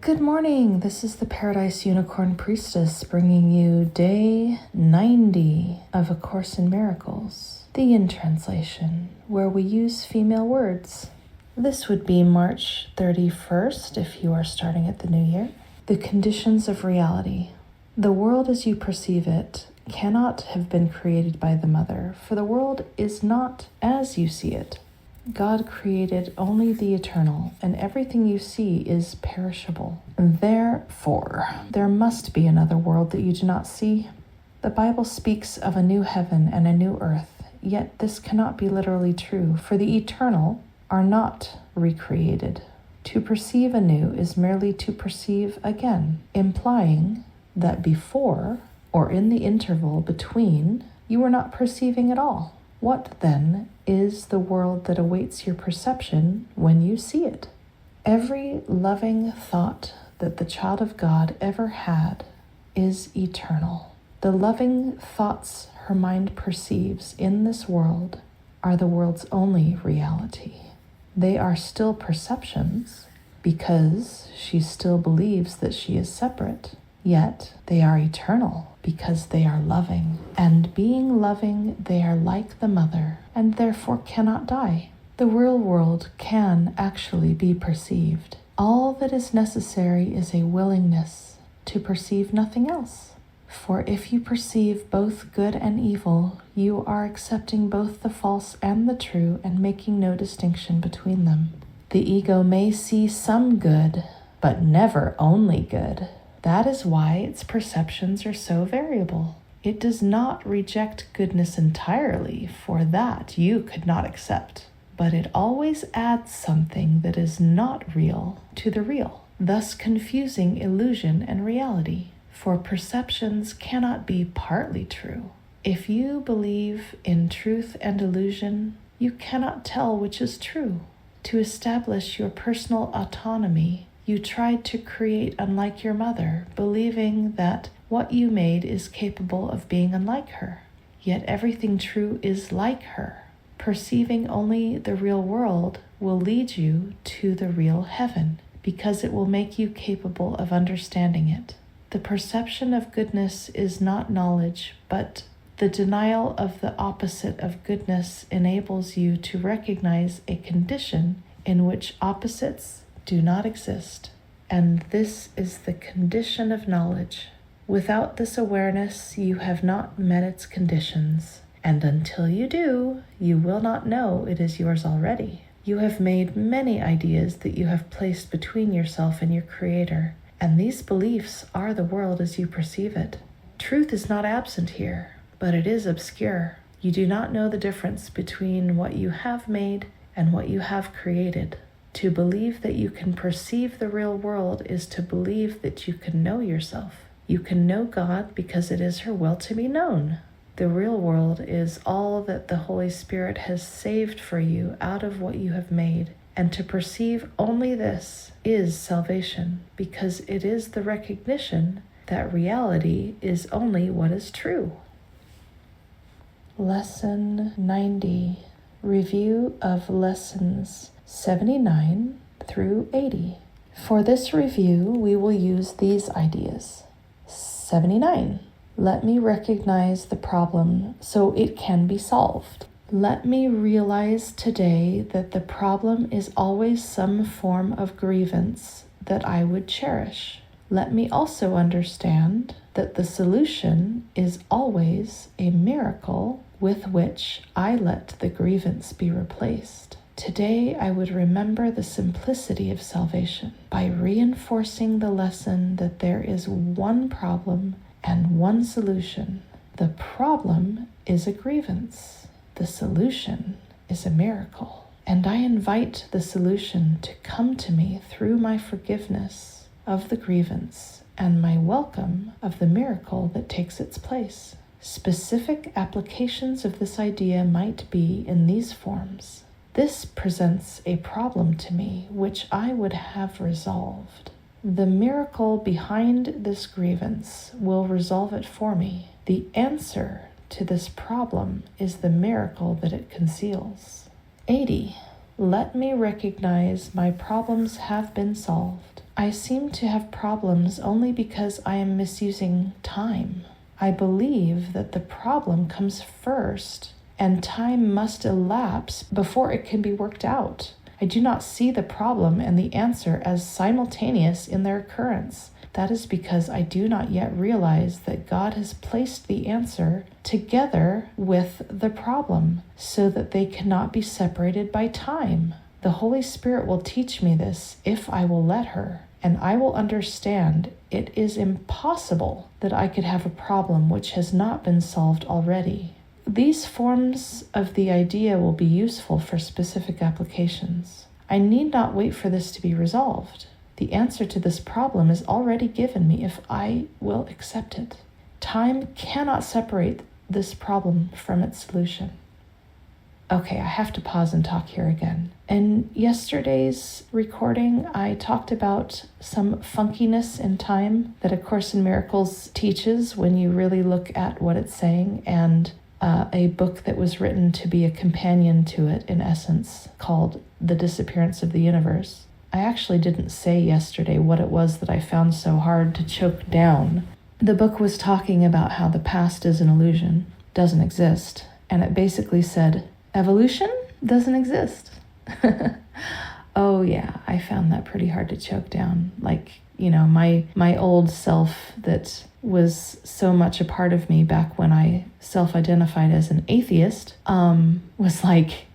Good morning. This is the Paradise Unicorn Priestess bringing you day 90 of A Course in Miracles, the Yin translation, where we use female words. This would be March 31st if you are starting at the new year. The conditions of reality. The world as you perceive it cannot have been created by the Mother, for the world is not as you see it. God created only the eternal, and everything you see is perishable. Therefore, there must be another world that you do not see. The Bible speaks of a new heaven and a new earth, yet this cannot be literally true, for the eternal are not recreated. To perceive anew is merely to perceive again, implying that before, or in the interval between, you were not perceiving at all. What, then, is the world that awaits your perception when you see it? Every loving thought that the child of God ever had is eternal. The loving thoughts her mind perceives in this world are the world's only reality. They are still perceptions because she still believes that she is separate, yet they are eternal because they are loving. And being loving, they are like the Mother, and therefore cannot die. The real world can actually be perceived. All that is necessary is a willingness to perceive nothing else. For if you perceive both good and evil, you are accepting both the false and the true and making no distinction between them. The ego may see some good, but never only good. That is why its perceptions are so variable. It does not reject goodness entirely, for that you could not accept. But it always adds something that is not real to the real, thus confusing illusion and reality. For perceptions cannot be partly true. If you believe in truth and illusion, you cannot tell which is true. To establish your personal autonomy, you tried to create unlike your mother, believing that what you made is capable of being unlike her. Yet everything true is like her. Perceiving only the real world will lead you to the real heaven, because it will make you capable of understanding it. The perception of goodness is not knowledge, but the denial of the opposite of goodness enables you to recognize a condition in which opposites do not exist, and this is the condition of knowledge. Without this awareness, you have not met its conditions, and until you do, you will not know it is yours already. You have made many ideas that you have placed between yourself and your Creator, and these beliefs are the world as you perceive it. Truth is not absent here, but it is obscure. You do not know the difference between what you have made and what you have created. To believe that you can perceive the real world is to believe that you can know yourself. You can know God because it is her will to be known. The real world is all that the Holy Spirit has saved for you out of what you have made. And to perceive only this is salvation, because it is the recognition that reality is only what is true. Lesson 90. Review of lessons 79 through 80. For this review, we will use these ideas. 79. Let me recognize the problem so it can be solved. Let me realize today that the problem is always some form of grievance that I would cherish. Let me also understand that the solution is always a miracle with which I let the grievance be replaced. Today, I would remember the simplicity of salvation by reinforcing the lesson that there is one problem and one solution. The problem is a grievance. The solution is a miracle. And I invite the solution to come to me through my forgiveness of the grievance and my welcome of the miracle that takes its place. Specific applications of this idea might be in these forms. This presents a problem to me which I would have resolved. The miracle behind this grievance will resolve it for me. The answer to this problem is the miracle that it conceals. 80. Let me recognize my problems have been solved. I seem to have problems only because I am misusing time. I believe that the problem comes first, and time must elapse before it can be worked out. I do not see the problem and the answer as simultaneous in their occurrence. That is because I do not yet realize that God has placed the answer together with the problem, so that they cannot be separated by time. The Holy Spirit will teach me this if I will let her, and I will understand it is impossible that I could have a problem which has not been solved already. These forms of the idea will be useful for specific applications. I need not wait for this to be resolved. The answer to this problem is already given me if I will accept it. Time cannot separate this problem from its solution. Okay, I have to pause and talk here again. In yesterday's recording, I talked about some funkiness in time that A Course in Miracles teaches when you really look at what it's saying, and a book that was written to be a companion to it, in essence, called The Disappearance of the Universe. I actually didn't say yesterday what it was that I found so hard to choke down. The book was talking about how the past is an illusion, doesn't exist, and it basically said, evolution doesn't exist. Oh yeah, I found that pretty hard to choke down. Like, my old self that was so much a part of me back when I self-identified as an atheist, was like,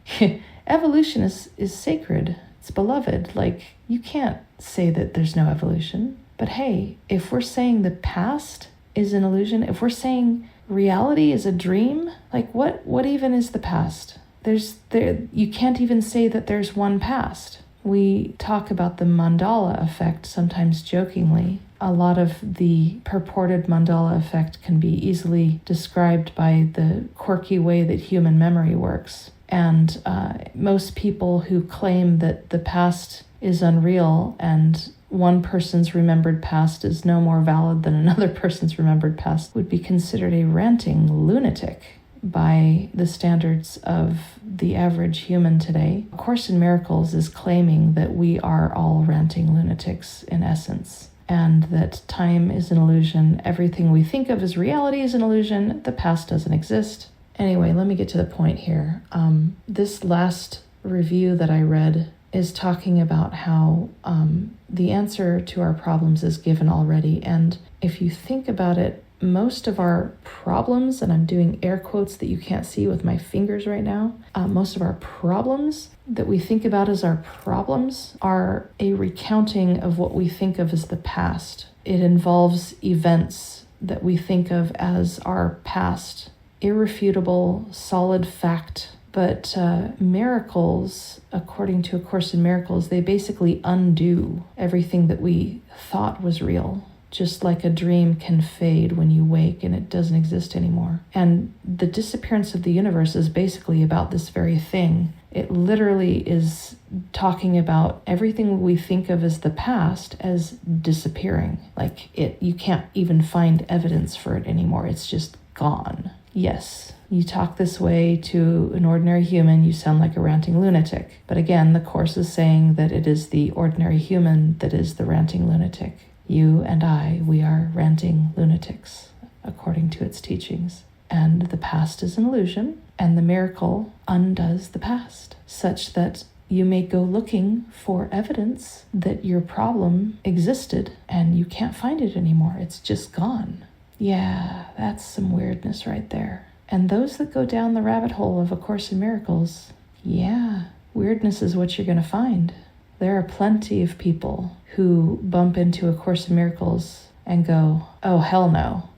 evolution is sacred. It's beloved. Like, you can't say that there's no evolution. But hey, if we're saying the past is an illusion, if we're saying reality is a dream, like what even is the past? You can't even say that there's one past. We talk about the mandala effect, sometimes jokingly. A lot of the purported mandala effect can be easily described by the quirky way that human memory works. And most people who claim that the past is unreal and one person's remembered past is no more valid than another person's remembered past would be considered a ranting lunatic by the standards of the average human today. A Course in Miracles is claiming that we are all ranting lunatics in essence, and that time is an illusion. Everything we think of as reality is an illusion. The past doesn't exist. Anyway, let me get to the point here. This last review that I read is talking about how the answer to our problems is given already. And if you think about it, most of our problems, and I'm doing air quotes that you can't see with my fingers right now, most of our problems that we think about as our problems are a recounting of what we think of as the past. It involves events that we think of as our past, irrefutable, solid fact. But miracles, according to A Course in Miracles, they basically undo everything that we thought was real. Just like a dream can fade when you wake and it doesn't exist anymore. And the disappearance of the universe is basically about this very thing. It literally is talking about everything we think of as the past as disappearing. Like you can't even find evidence for it anymore. It's just gone. Yes, you talk this way to an ordinary human, you sound like a ranting lunatic. But again, the Course is saying that it is the ordinary human that is the ranting lunatic. You and I, we are ranting lunatics, according to its teachings. And the past is an illusion, and the miracle undoes the past, such that you may go looking for evidence that your problem existed, and you can't find it anymore. It's just gone. Yeah, that's some weirdness right there. And those that go down the rabbit hole of A Course in Miracles, yeah, weirdness is what you're going to find. There are plenty of people who bump into A Course in Miracles and go, oh, hell no,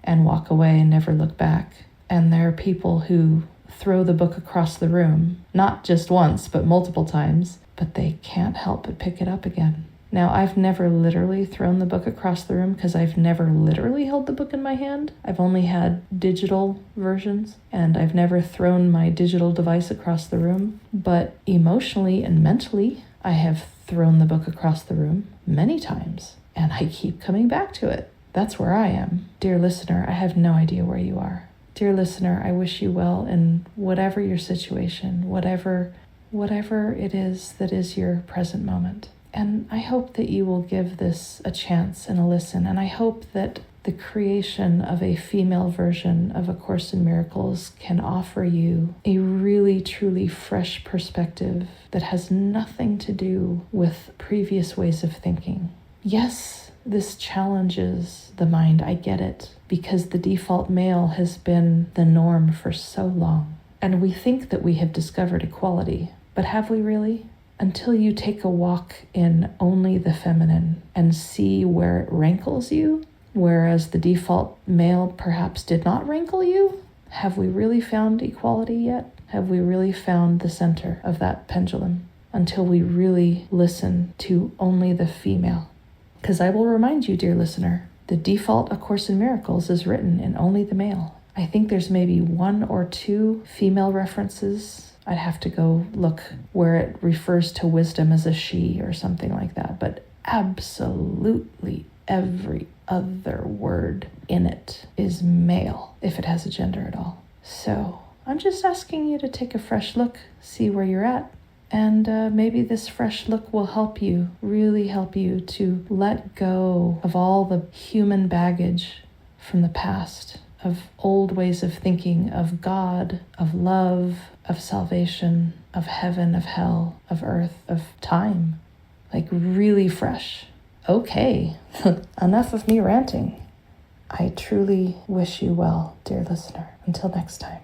and walk away and never look back. And there are people who throw the book across the room, not just once, but multiple times, but they can't help but pick it up again. Now, I've never literally thrown the book across the room because I've never literally held the book in my hand. I've only had digital versions, and I've never thrown my digital device across the room. But emotionally and mentally, I have thrown the book across the room many times, and I keep coming back to it. That's where I am. Dear listener, I have no idea where you are. Dear listener, I wish you well in whatever your situation, whatever it is that is your present moment. And I hope that you will give this a chance and a listen. And I hope that the creation of a female version of A Course in Miracles can offer you a really, truly fresh perspective that has nothing to do with previous ways of thinking. Yes, this challenges the mind. I get it, because the default male has been the norm for so long. And we think that we have discovered equality, but have we really? Until you take a walk in only the feminine and see where it rankles you, whereas the default male perhaps did not rankle you, have we really found equality yet? Have we really found the center of that pendulum? Until we really listen to only the female. Because I will remind you, dear listener, the default A Course in Miracles is written in only the male. I think there's maybe 1 or 2 female references. I'd have to go look where it refers to wisdom as a she or something like that. But absolutely every other word in it is male, if it has a gender at all. So I'm just asking you to take a fresh look, see where you're at. And maybe this fresh look will help you, really help you to let go of all the human baggage from the past, of old ways of thinking, of God, of love, of salvation, of heaven, of hell, of earth, of time. Like really fresh. Okay, enough of me ranting. I truly wish you well, dear listener. Until next time.